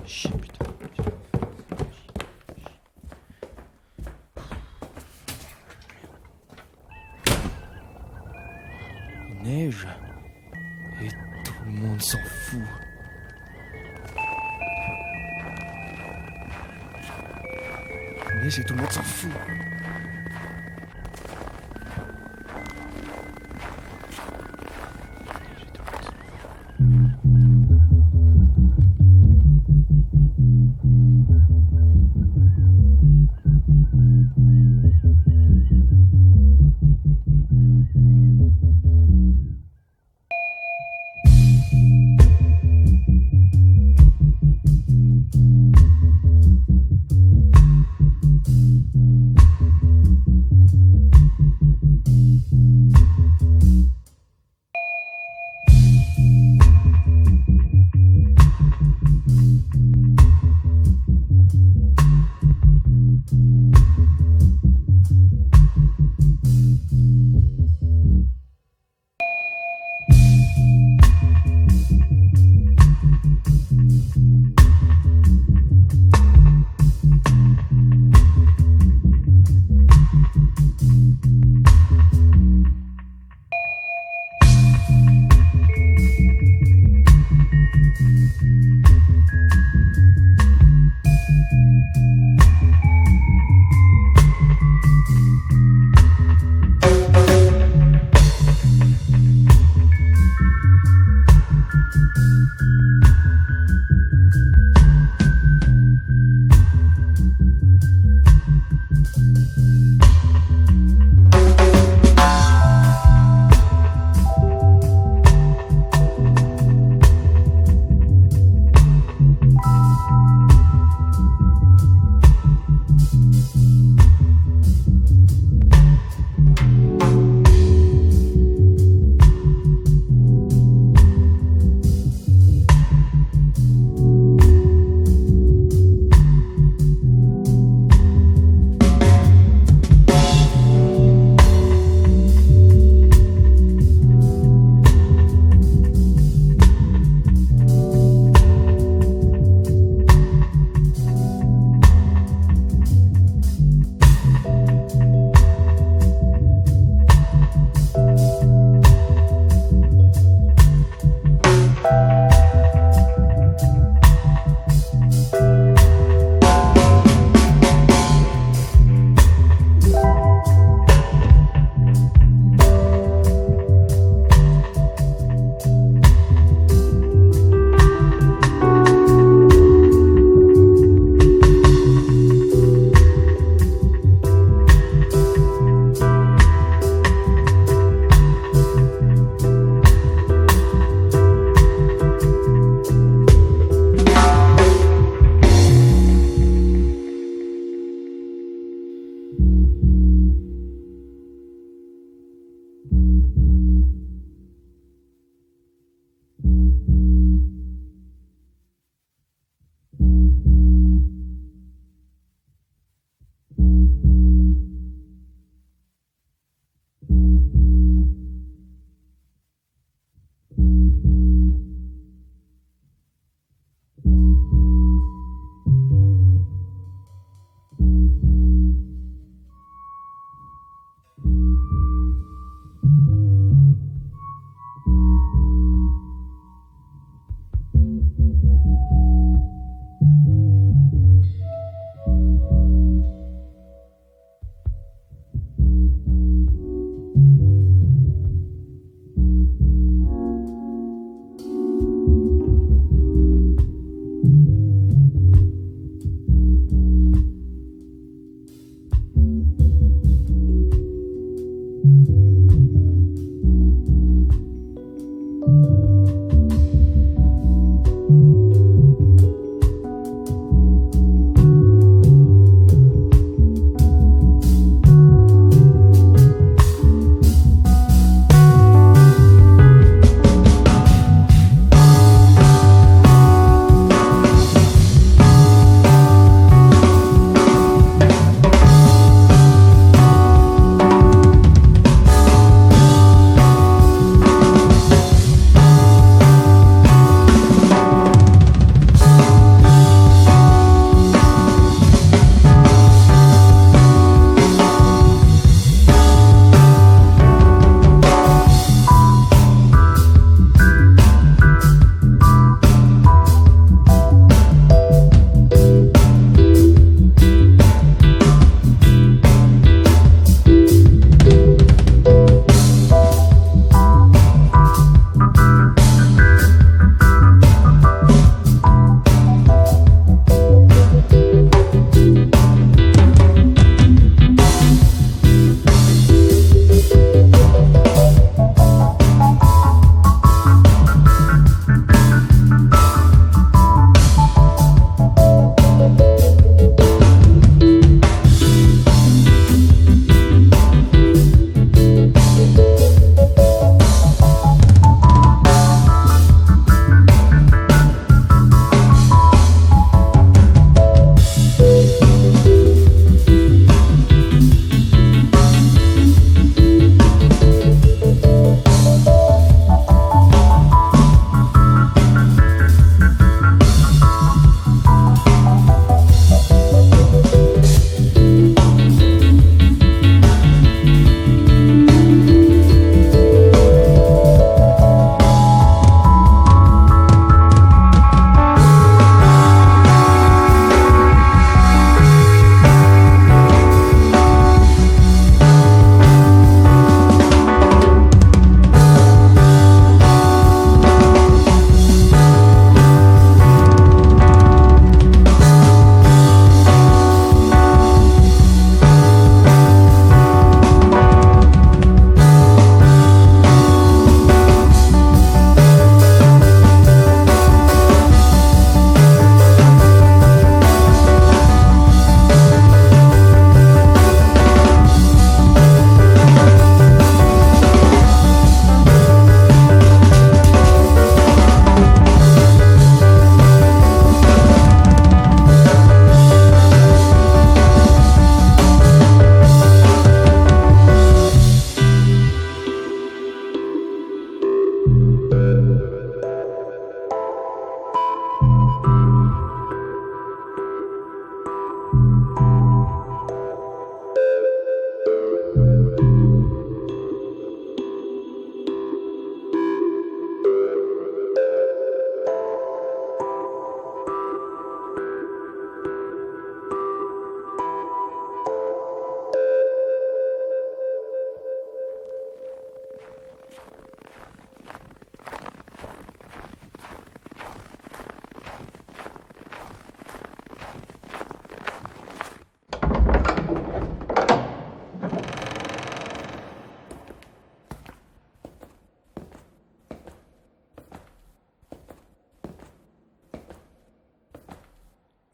Chien, putain. Il neige. Et tout le monde s'en fout. Il neige et tout le monde s'en fout.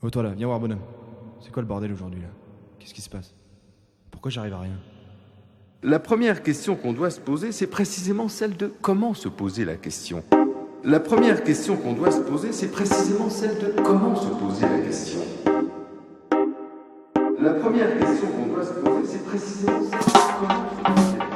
Oh toi là, viens voir bonhomme. C'est quoi le bordel aujourd'hui là? Qu'est-ce qui se passe? Pourquoi j'arrive à rien? La première question qu'on doit se poser, c'est précisément celle de comment se poser la question. La première question qu'on doit se poser, c'est précisément celle de comment se poser la question. La première question qu'on doit se poser, c'est précisément celle de comment se poser la question.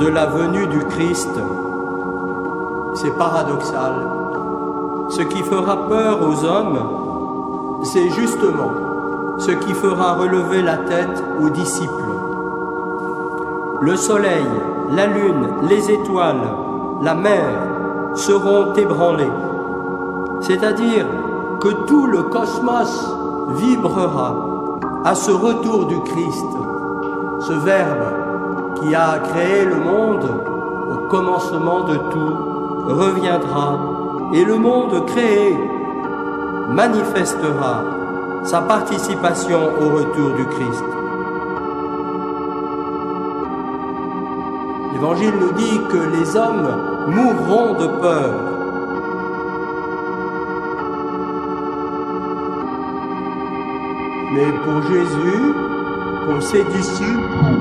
de la venue du Christ, c'est paradoxal. Ce qui fera peur aux hommes, c'est justement ce qui fera relever la tête aux disciples. Le soleil, la lune, les étoiles, la mer seront ébranlés. C'est-à-dire que tout le cosmos vibrera à ce retour du Christ, ce Verbe qui a créé le monde au commencement de tout reviendra et le monde créé manifestera sa participation au retour du Christ. L'Évangile nous dit que les hommes mourront de peur. Mais pour Jésus, pour ses disciples,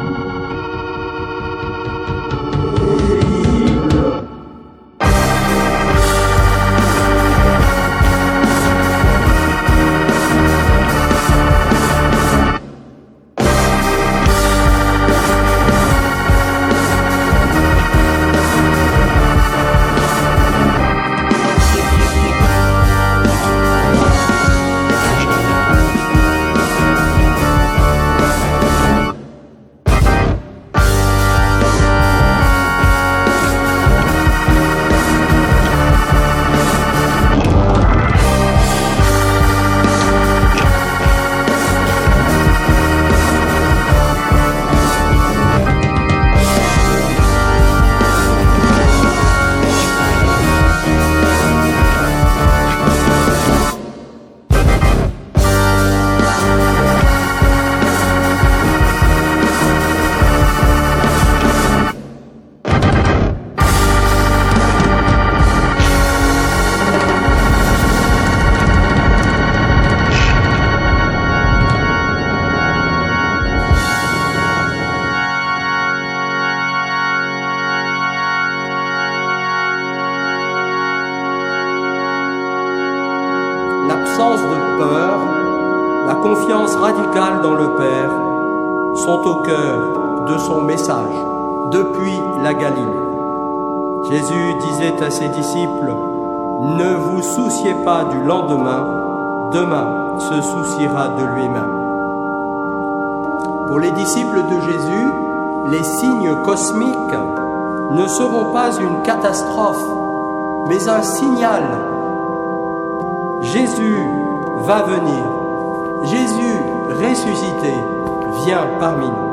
l'absence de peur, la confiance radicale dans le Père sont au cœur de son message depuis la Galilée. Jésus disait à ses disciples, « Ne vous souciez pas du lendemain, demain se souciera de lui-même. » Pour les disciples de Jésus, les signes cosmiques ne seront pas une catastrophe, mais un signal. Jésus va venir. Jésus ressuscité vient parmi nous.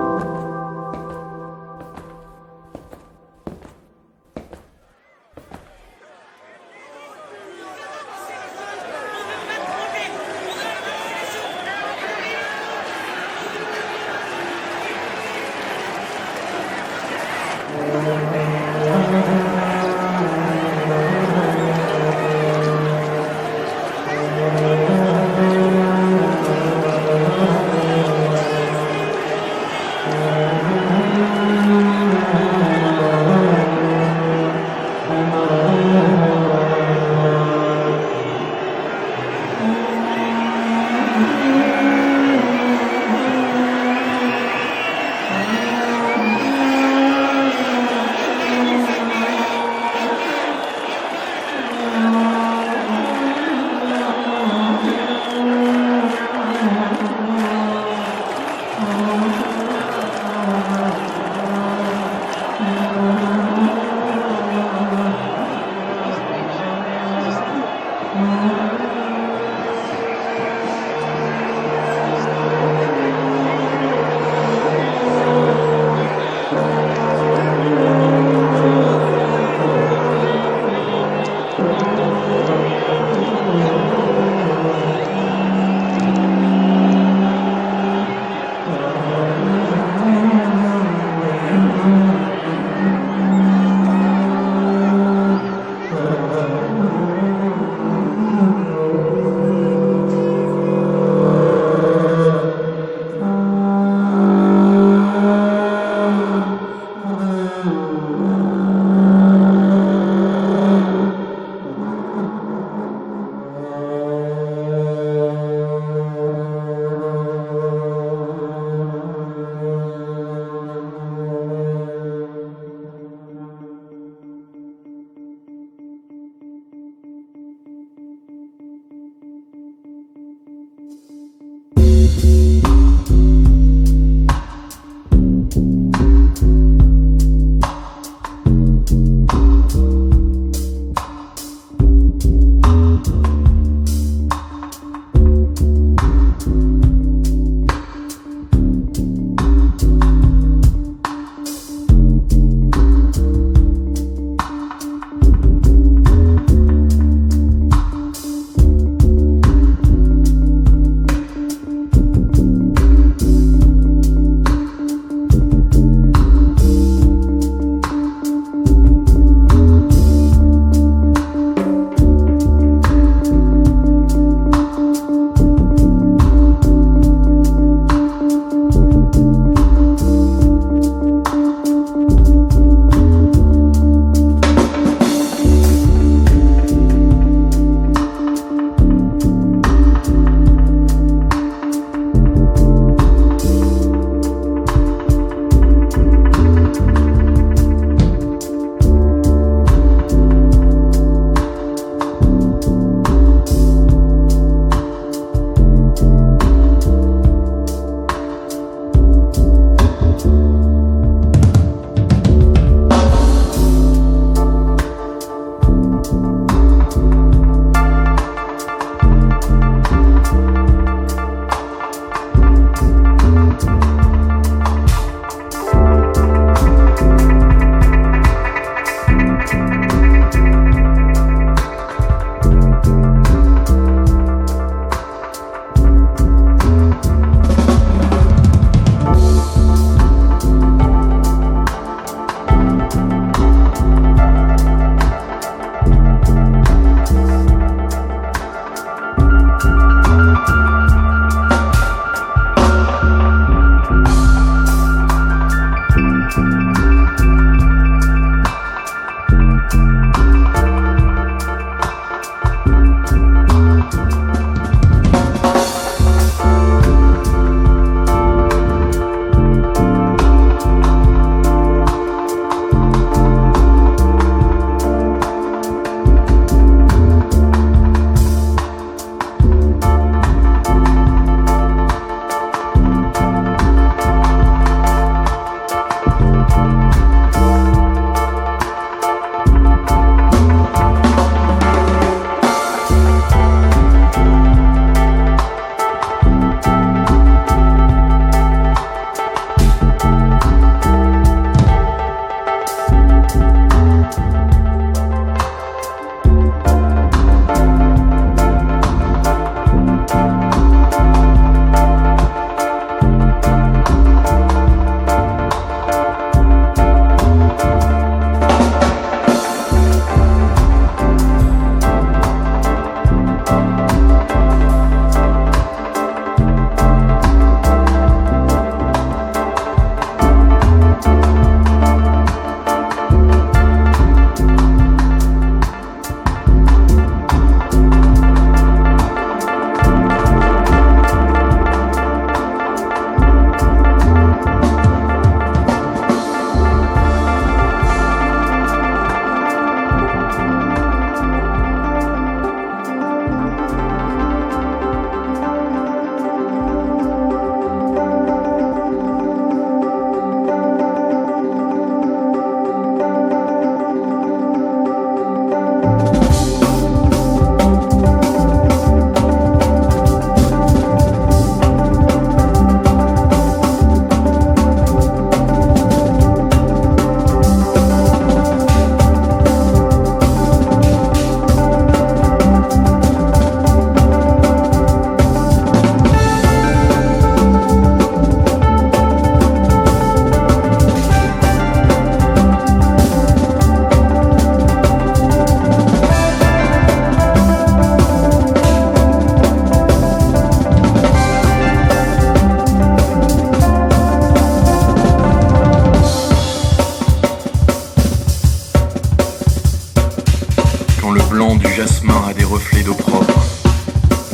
impropre,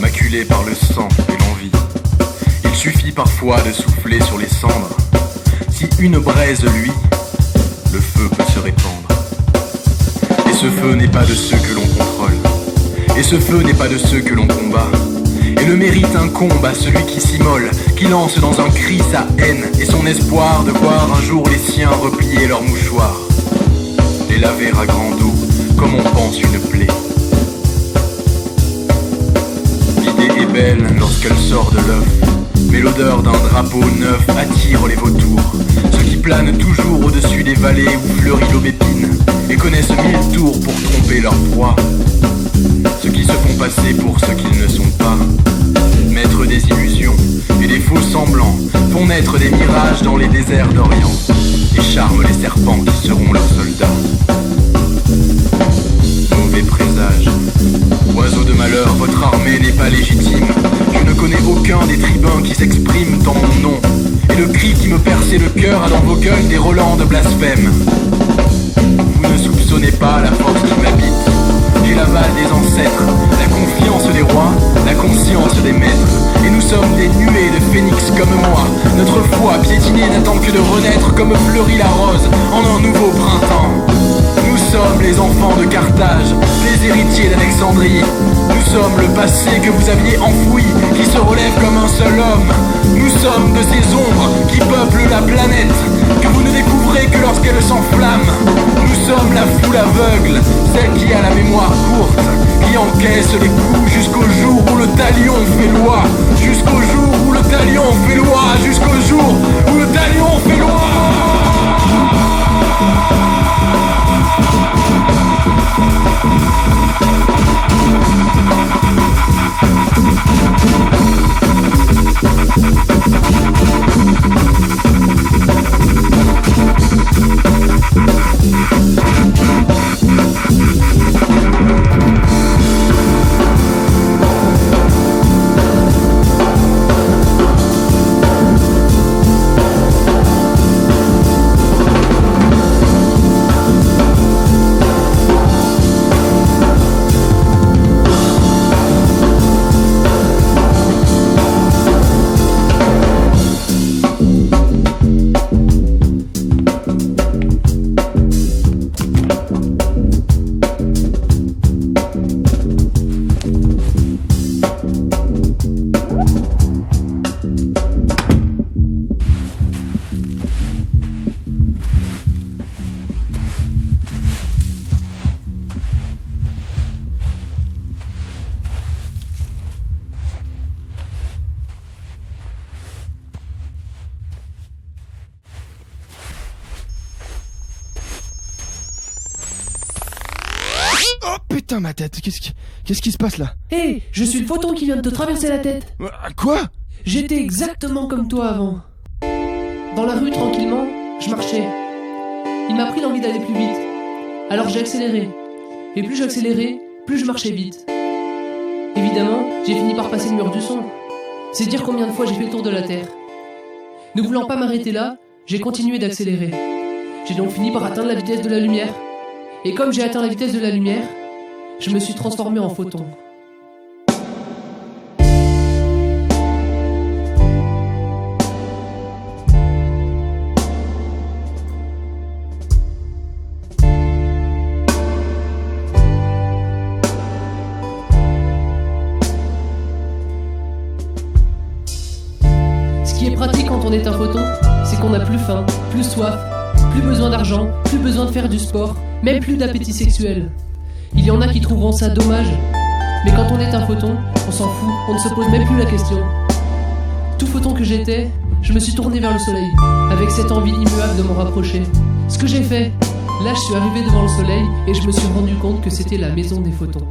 maculé par le sang et l'envie. Il suffit parfois de souffler sur les cendres. Si une braise luit, le feu peut se répandre. Et ce feu n'est pas de ceux que l'on contrôle. Et ce feu n'est pas de ceux que l'on combat. Et le mérite incombe à celui qui s'immole, qui lance dans un cri sa haine et son espoir de voir un jour les siens replier leurs mouchoirs, les laver à grande eau comme on pense une plaie. L'idée est belle lorsqu'elle sort de l'œuf, mais l'odeur d'un drapeau neuf attire les vautours, ceux qui planent toujours au-dessus des vallées où fleurit l'aubépine et connaissent 1000 tours pour tromper leur proie. Ceux qui se font passer pour ceux qu'ils ne sont pas, maîtres des illusions et des faux semblants, font naître des mirages dans les déserts d'Orient et charment les serpents qui seront leurs soldats. Mauvais présage, oiseau de malheur, votre armée n'est pas légitime. Je ne connais aucun des tribuns qui s'expriment dans mon nom, et le cri qui me perçait le cœur a dans vos gueules des relents de blasphème. Vous ne soupçonnez pas la force qui m'habite. J'ai l'aval des ancêtres, la confiance des rois, la conscience des maîtres. Et nous sommes des nuées de phénix comme moi. Notre foi piétinée n'attend que de renaître comme fleurit la rose en un nouveau printemps. Nous sommes les enfants de Carthage, les héritiers d'Alexandrie. Nous sommes le passé que vous aviez enfoui, qui se relève comme un seul homme. Nous sommes de ces ombres qui peuplent la planète, que vous ne découvrez que lorsqu'elle s'enflamme. Nous sommes la foule aveugle, celle qui a la mémoire courte, qui encaisse les coups jusqu'au jour où le talion fait loi. Jusqu'au jour où le talion fait loi. Jusqu'au jour où le talion fait loi. Oh putain, ma tête, qu'est-ce qui se passe là? Hé, je suis le photon qui vient de te traverser la tête. Quoi? J'étais exactement comme toi avant. Dans la rue, tranquillement, je marchais. Il m'a pris l'envie d'aller plus vite. Alors j'ai accéléré. Et plus j'accélérais, plus je marchais vite. Évidemment, j'ai fini par passer le mur du son. C'est dire combien de fois j'ai fait le tour de la Terre. Ne voulant pas m'arrêter là, j'ai continué d'accélérer. J'ai donc fini par atteindre la vitesse de la lumière. Et comme j'ai atteint la vitesse de la lumière, je me suis transformé en photon. Ce qui est pratique quand on est un photon, c'est qu'on n'a plus faim, plus soif, plus besoin d'argent, plus besoin de faire du sport, même plus d'appétit sexuel. Il y en a qui trouveront ça dommage, mais quand on est un photon, on s'en fout, on ne se pose même plus la question. Tout photon que j'étais, je me suis tourné vers le soleil, avec cette envie immuable de m'en rapprocher. Ce que j'ai fait, là je suis arrivé devant le soleil et je me suis rendu compte que c'était la maison des photons.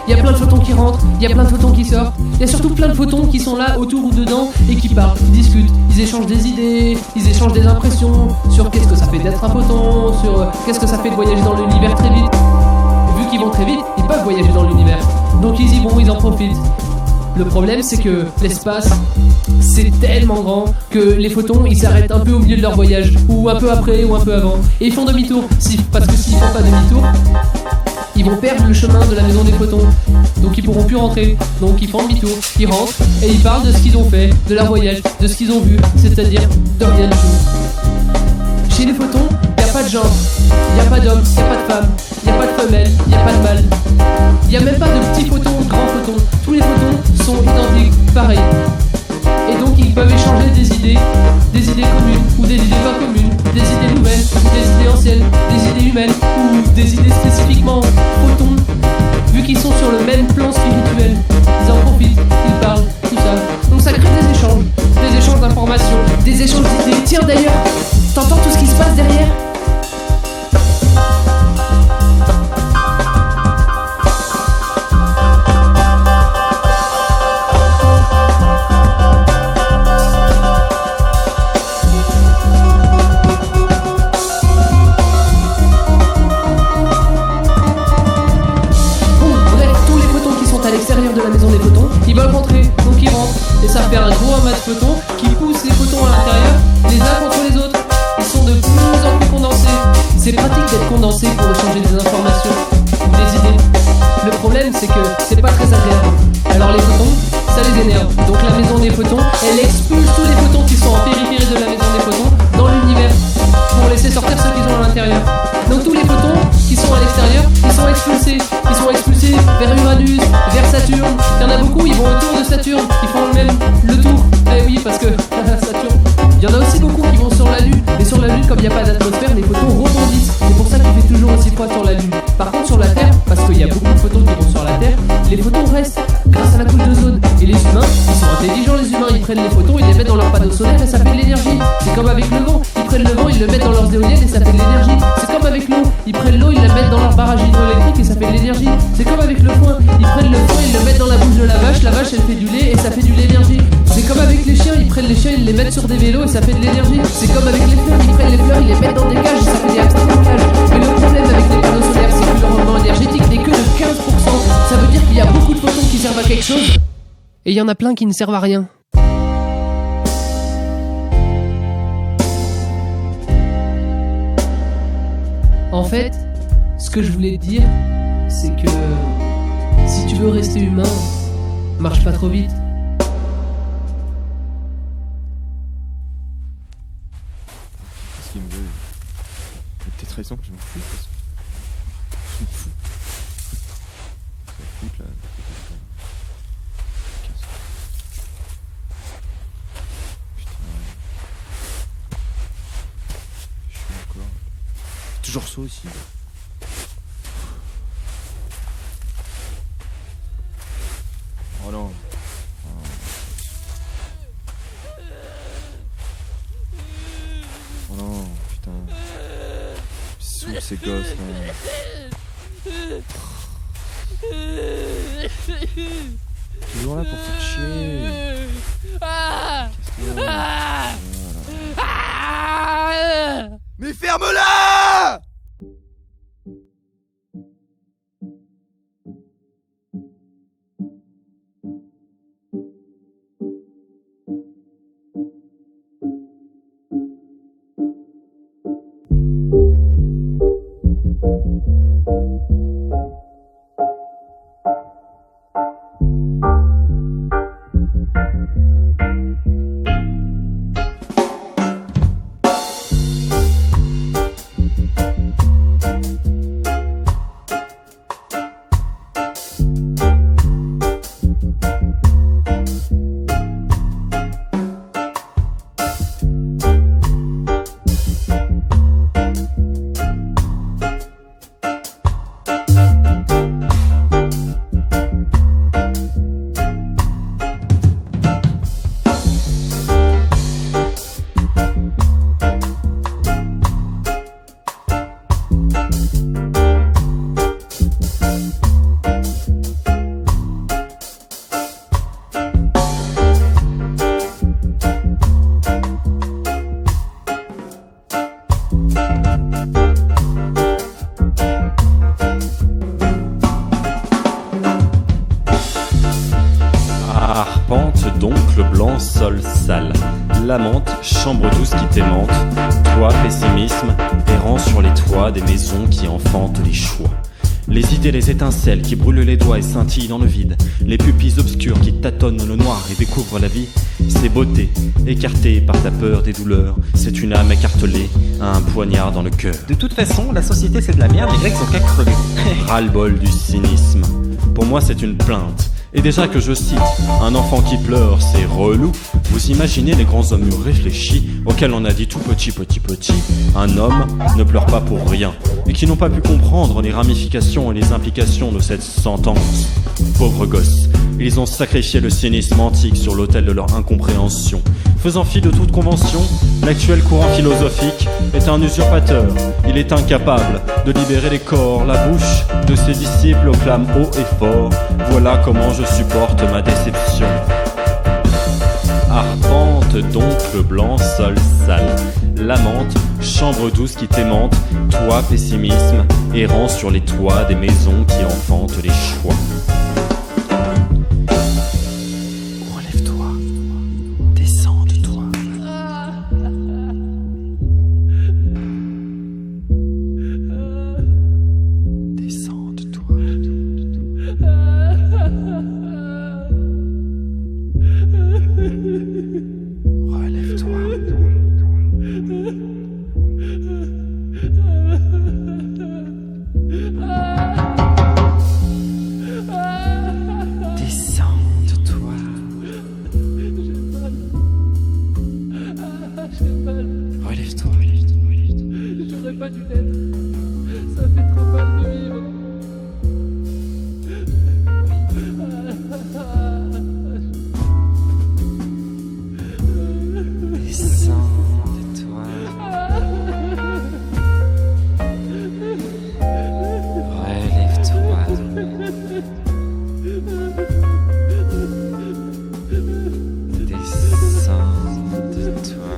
il y a plein de photons qui rentrent, il y a plein de photons qui sortent. Il y a surtout plein de photons qui sont là autour ou dedans et qui parlent, qui discutent, ils échangent des idées, ils échangent des impressions sur qu'est-ce que ça fait d'être un photon, sur qu'est-ce que ça fait de voyager dans l'univers très vite. Vu qu'ils vont très vite, ils peuvent voyager dans l'univers. Donc ils y vont, ils en profitent. Le problème, c'est que l'espace, c'est tellement grand que les photons, ils s'arrêtent un peu au milieu de leur voyage, ou un peu après, ou un peu avant. Et ils font demi-tour, parce que s'ils font pas demi-tour, ils vont perdre le chemin de la maison des photons. Donc ils pourront plus rentrer. Donc ils font demi-tour, ils rentrent, et ils parlent de ce qu'ils ont fait, de leur voyage, de ce qu'ils ont vu, c'est-à-dire de rien du tout. Chez les photons, il n'y a pas de genre, il n'y a pas d'homme, il n'y a pas de femme, il n'y a pas de femelle, il n'y a pas de mâle. Il n'y a même pas de petits photons ou de grands photons. Tous les photons sont identiques, pareils. Et donc ils peuvent échanger des idées communes ou des idées pas communes, des idées nouvelles ou des idées anciennes, des idées humaines ou des idées spécifiquement photons. Vu qu'ils sont sur le même plan spirituel, ils en profitent, ils parlent, tout ça. Donc ça crée des échanges d'informations, des échanges d'idées. Tiens d'ailleurs, t'entends tout ce qui se passe derrière ? De la maison des photons, ils veulent rentrer, donc ils rentrent, et ça fait un gros amas de photons qui poussent les photons à l'intérieur, les uns contre les autres. Ils sont de plus en plus condensés. C'est pratique d'être condensé pour échanger des informations ou des idées. Le problème, c'est que c'est pas très agréable. Alors les photons, ça les énerve. Donc la maison des photons, elle expulse tous les photons qui sont en périphérie de la maison des photons dans l'univers pour laisser sortir ceux qui sont à l'intérieur. Donc tous les photons qui sont à l'extérieur, ils sont expulsés. Ils sont expulsés vers Uranus, vers Saturne. Il y en a beaucoup, ils vont autour de Saturne. Ils font le tour. Eh oui, parce que Saturne. Il y en a aussi beaucoup qui vont sur la Lune. Mais sur la Lune, comme il n'y a pas d'atmosphère, les photons rebondissent. C'est pour ça qu'il fait toujours aussi froid sur la Lune. Par contre, sur la Terre, parce qu'il y a beaucoup de photons qui vont sur la Terre, les photons restent grâce à la couche d'ozone. Et les humains, ils sont intelligents, les humains. Ils prennent les photons, ils les mettent dans leur panneau solaire et ça fait de l'énergie. C'est comme avec le vent. Ils prennent le vent, ils le mettent dans leurs éoliennes et ça fait de l'énergie. C'est comme avec l'eau. Ils prennent l'eau, ils la mettent dans leur barrage hydroélectrique et ça fait de l'énergie. C'est comme avec le foin. Ils prennent le foin, ils le mettent dans la bouche de la vache elle fait du lait et ça fait de l'énergie. C'est comme avec les chiens, ils prennent les chiens, ils les mettent sur des vélos et ça fait de l'énergie. C'est comme avec les fleurs, ils prennent les fleurs, ils les mettent dans des cages et ça fait des hamsters en cage. Mais le problème avec les panneaux solaires, c'est que le rendement énergétique n'est que de 15%. Ça veut dire qu'il y a beaucoup de photons qui servent à quelque chose et il y en a plein qui ne servent à rien. En fait, ce que je voulais te dire, c'est que si tu veux rester humain, marche pas trop vite. Qu'est-ce qu'il me veut? Peut-être raison que je m'en fous. Je m'en fous. Ça va foutre là. Putain. Je suis encore. Toujours ça aussi. Oh non. Oh non, putain. Saoule ces gosses là. Toujours là pour faire chier. Mais ferme-la! toits des maisons qui enfantent les choix. Les idées, les étincelles qui brûlent les doigts et scintillent dans le vide. Les pupilles obscures qui tâtonnent le noir et découvrent la vie. C'est beauté, écartée par ta peur des douleurs. C'est une âme écartelée à un poignard dans le cœur. De toute façon, la société c'est de la merde, les Grecs sont qu'à crever. Ras-le-bol du cynisme. Pour moi, c'est une plainte. Et déjà que je cite, un enfant qui pleure, c'est relou. Vous imaginez les grands hommes réfléchis, auxquels on a dit tout petit, un homme ne pleure pas pour rien, et qui n'ont pas pu comprendre les ramifications et les implications de cette sentence. Pauvres gosses, ils ont sacrifié le cynisme antique sur l'autel de leur incompréhension. Faisant fi de toute convention, l'actuel courant philosophique est un usurpateur. Il est incapable de libérer les corps. La bouche de ses disciples clame haut et fort. Voilà comment je supporte ma déception. Arpente donc le blanc sol sale. Lamente, chambre douce qui t'aimante. Toi pessimisme, errant sur les toits des maisons qui enfantent les choix. Relève-toi, descends de toi. Descends de toi. Relève-toi. Descends de toi. Relève-toi. J'aurais pas dû l'être. Ça fait trop mal de vivre. Descends de toi. Relève-toi. Descends de toi.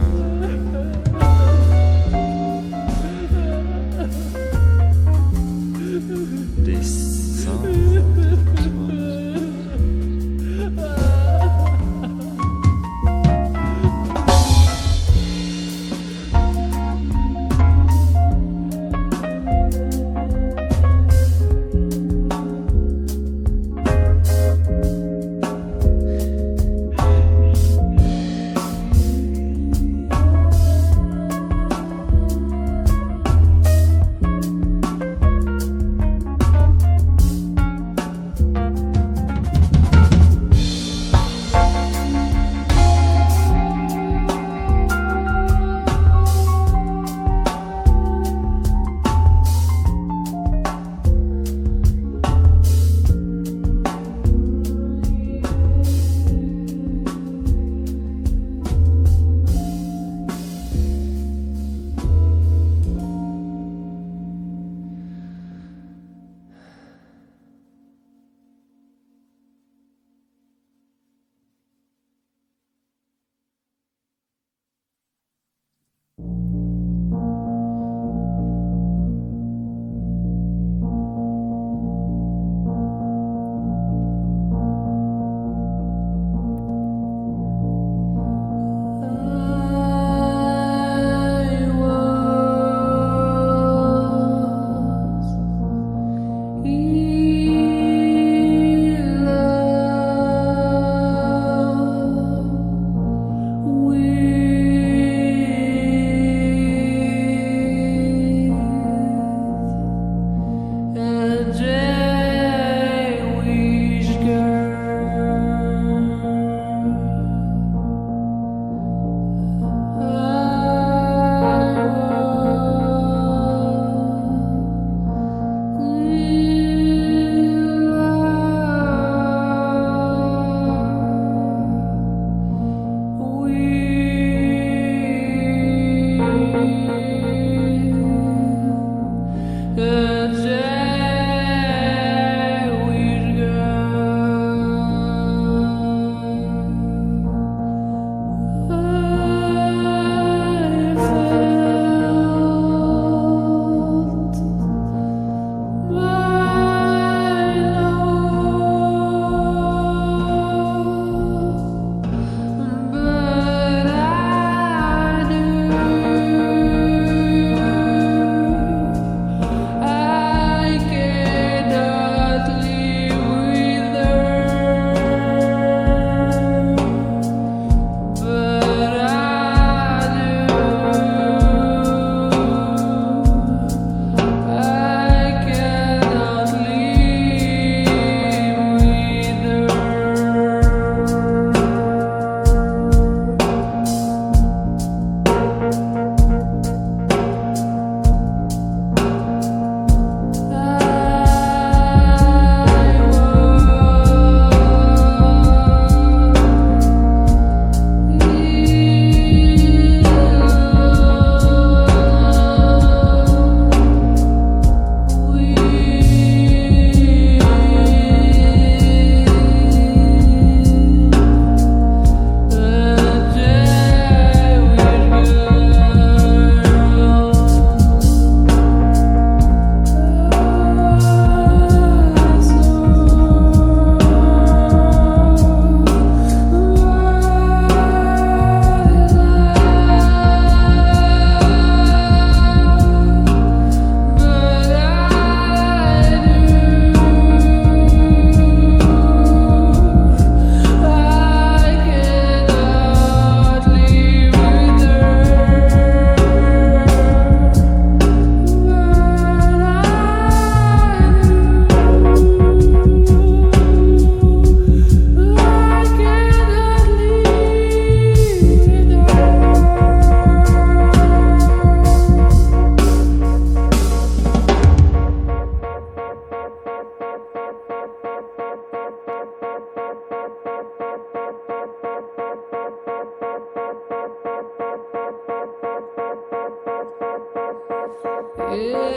Descends de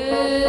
Yeah.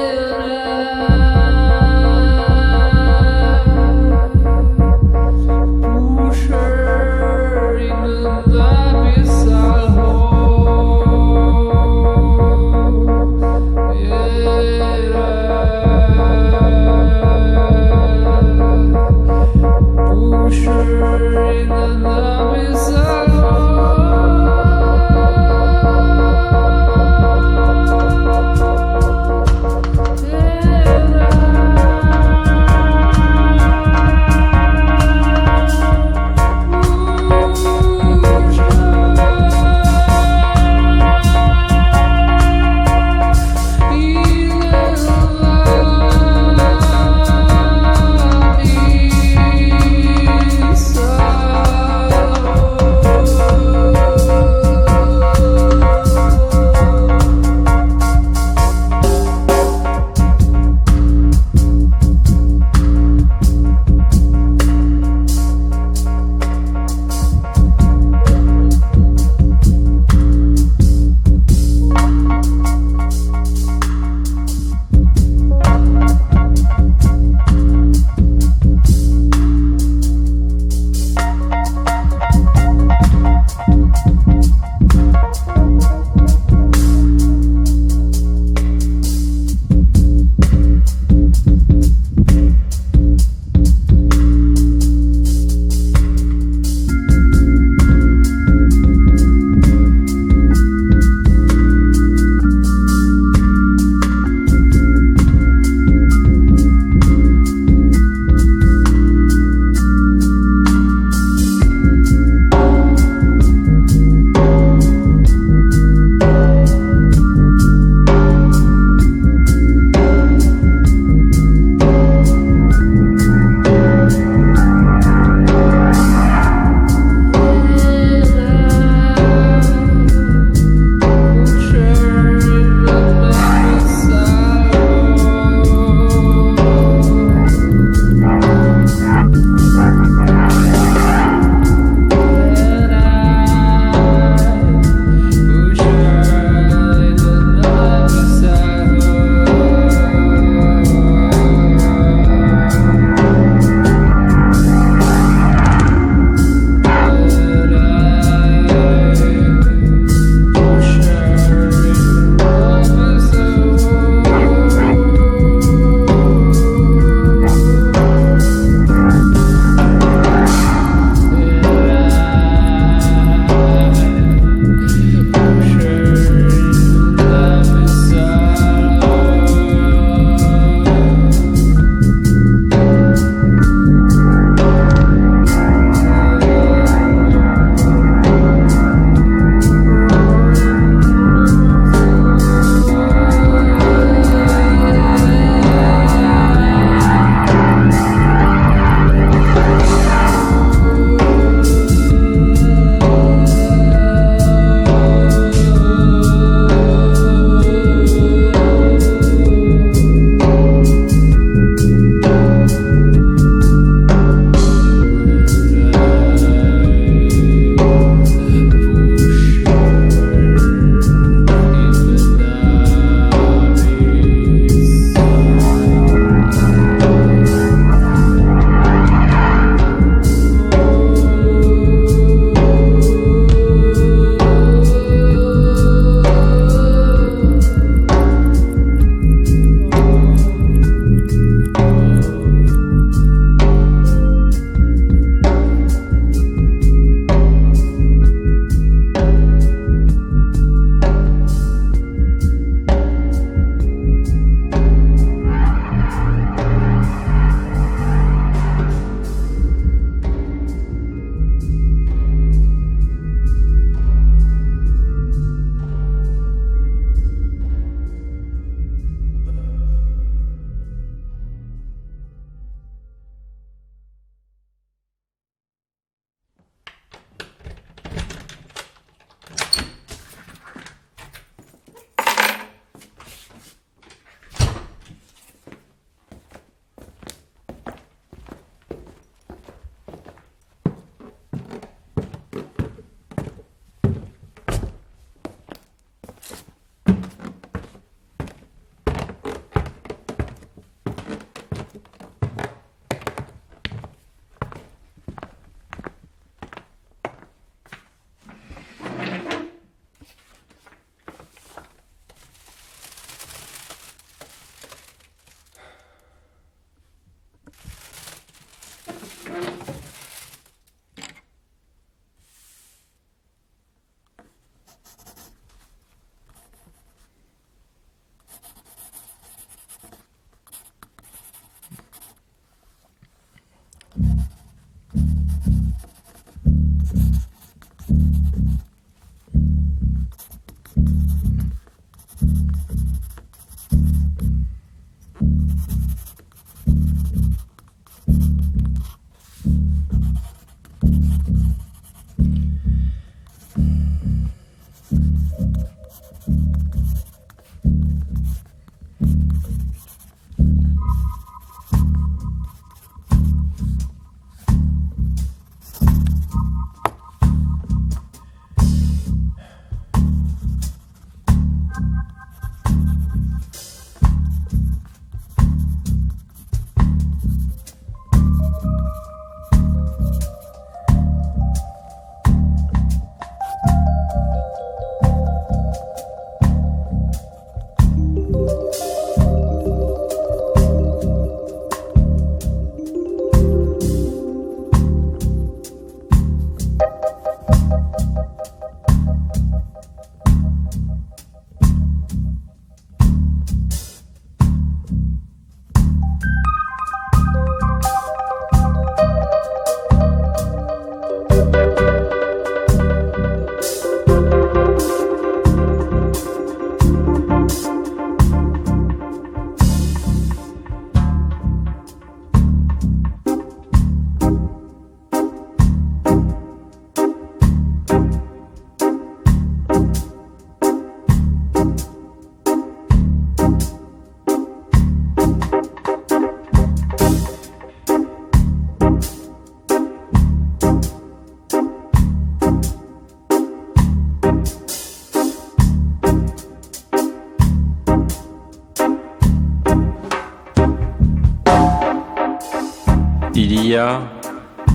Il y a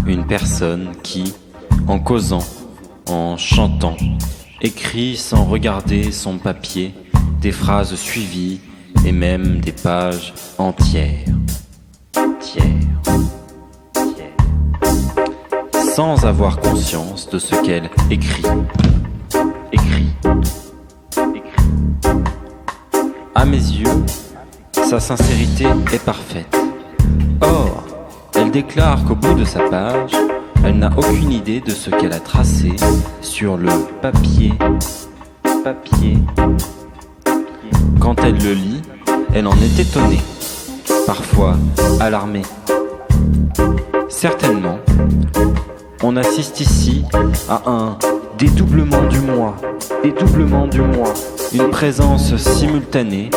une personne qui, en causant, en chantant, écrit sans regarder son papier des phrases suivies et même des pages entières. Sans avoir conscience de ce qu'elle écrit. À mes yeux, sa sincérité est parfaite. Or, elle déclare qu'au bout de sa page, elle n'a aucune idée de ce qu'elle a tracé sur le papier. Quand elle le lit, elle en est étonnée, parfois alarmée. Certainement, on assiste ici à un dédoublement du moi, une présence simultanée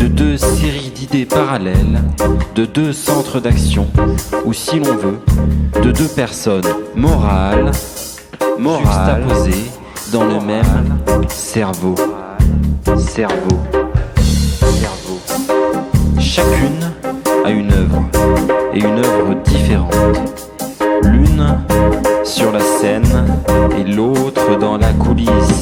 de deux séries d'idées parallèles, de deux centres d'action, ou si l'on veut, de deux personnes morales juxtaposées dans le même cerveau. Chacune a une œuvre, et une œuvre différente. L'une sur la scène et l'autre dans la coulisse.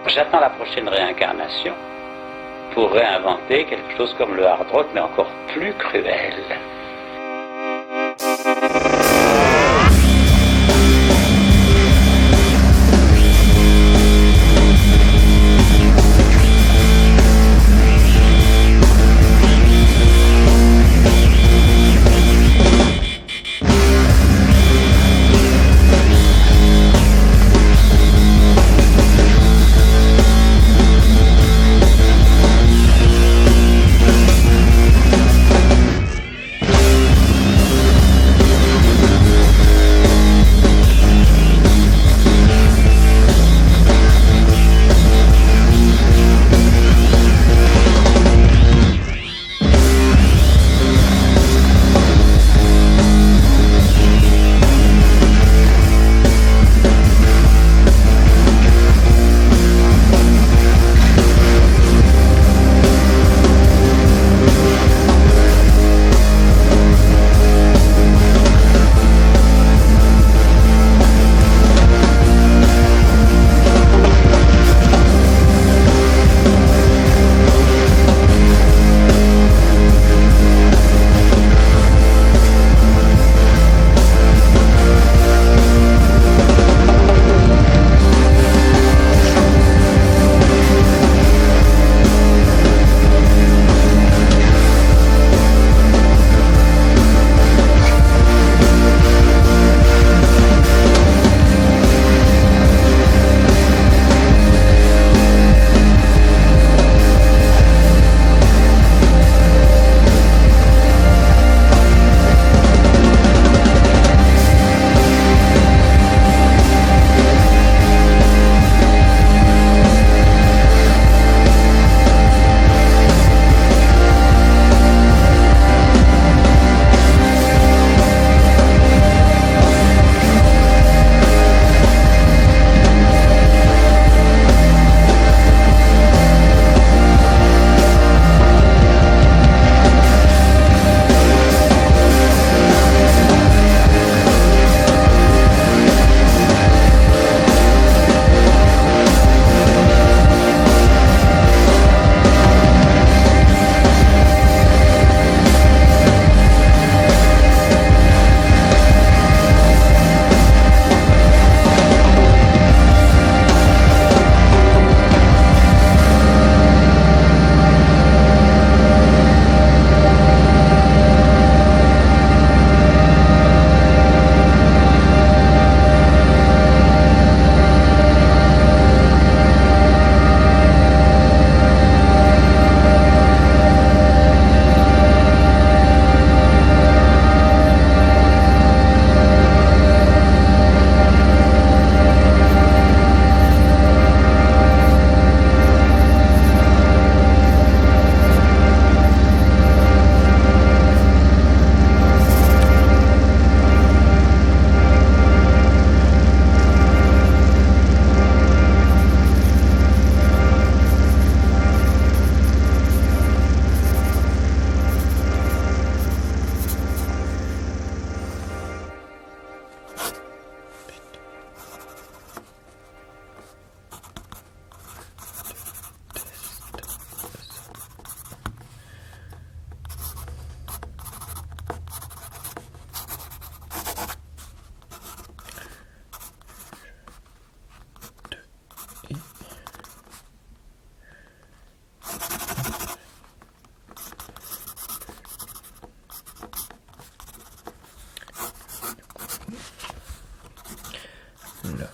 J'attends la prochaine réincarnation pour réinventer quelque chose comme le hard rock, mais encore plus cruel. Voilà.